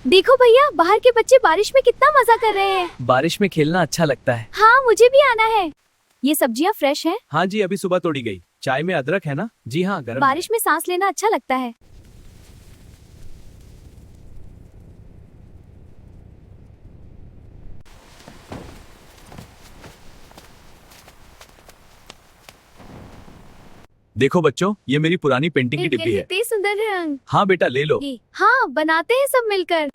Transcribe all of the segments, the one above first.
देखो भैया, बाहर के बच्चे बारिश में कितना मजा कर रहे हैं। बारिश में खेलना अच्छा लगता है। हाँ, मुझे भी आना है। ये सब्जियाँ फ्रेश हैं। हाँ जी, अभी सुबह तोड़ी गई। चाय में अदरक है ना? जी हाँ, गरम बारिश में सांस लेना अच्छा लगता है। देखो बच्चों, ये मेरी पुरानी पेंटिंग की डिब्बी है। कितने सुंदर रंग। हाँ बेटा, ले लो। हाँ, बनाते हैं सब मिलकर।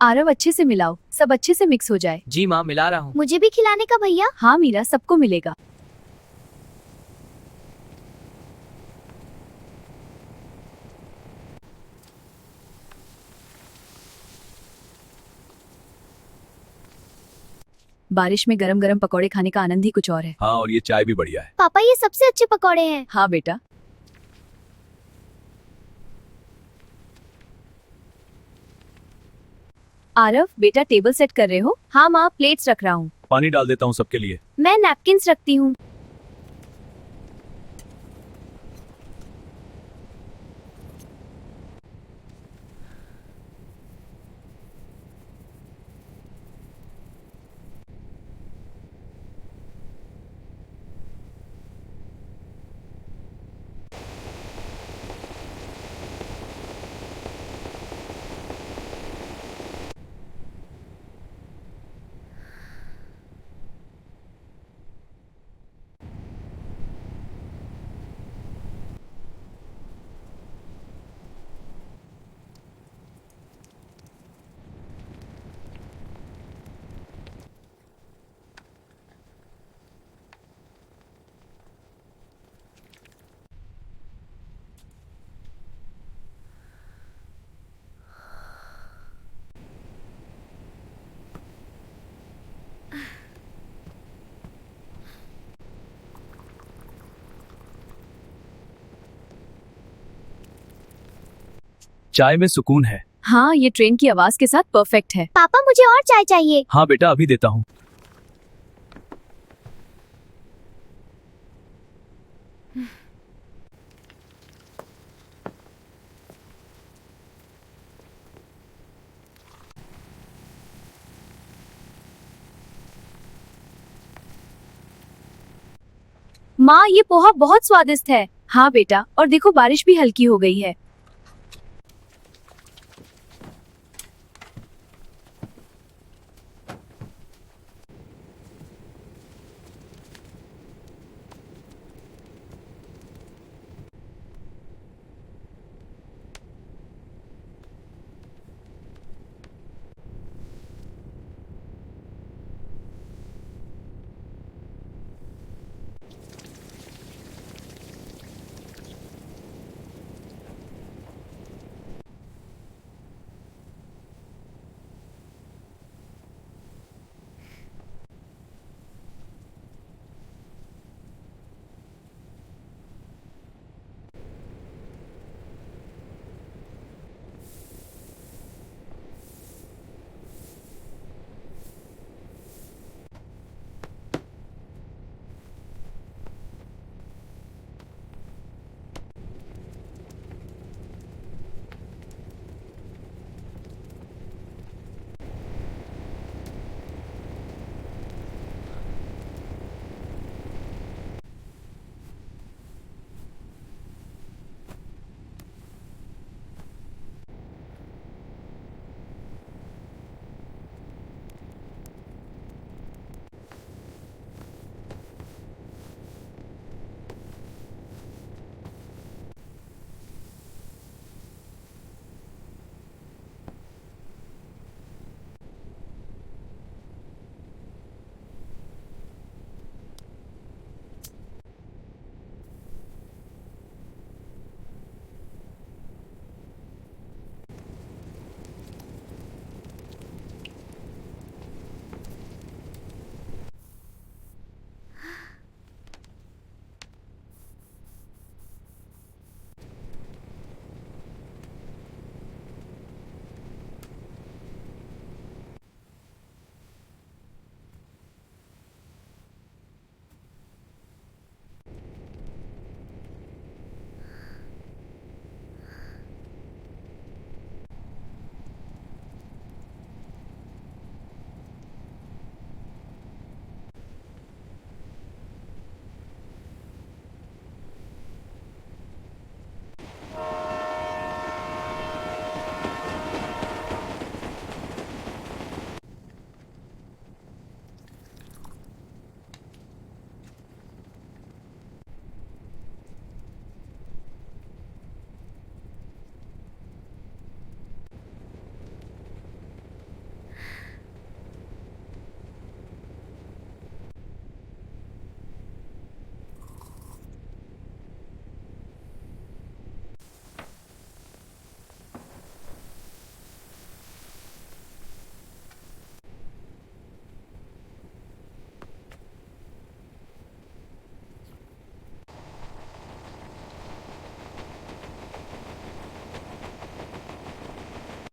आरव, अच्छे से मिलाओ, सब अच्छे से मिक्स हो जाए। जी माँ, मिला रहा हूँ। मुझे भी खिलाने का भैया। हाँ मीरा, सबको मिलेगा। बारिश में गरम गरम पकौड़े खाने का आनंद ही कुछ और है। हाँ, और ये चाय भी बढ़िया है। पापा, ये सबसे अच्छे पकौड़े हैं। हाँ बेटा। आरव बेटा, टेबल सेट कर रहे हो? हाँ माँ, प्लेट्स रख रहा हूँ। पानी डाल देता हूँ सबके लिए। मैं नैपकिन्स रखती हूँ। चाय में सुकून है। हाँ, ये ट्रेन की आवाज के साथ परफेक्ट है। पापा, मुझे और चाय चाहिए। हाँ बेटा, अभी देता हूँ। माँ, ये पोहा बहुत स्वादिष्ट है। हाँ बेटा, और देखो बारिश भी हल्की हो गई है।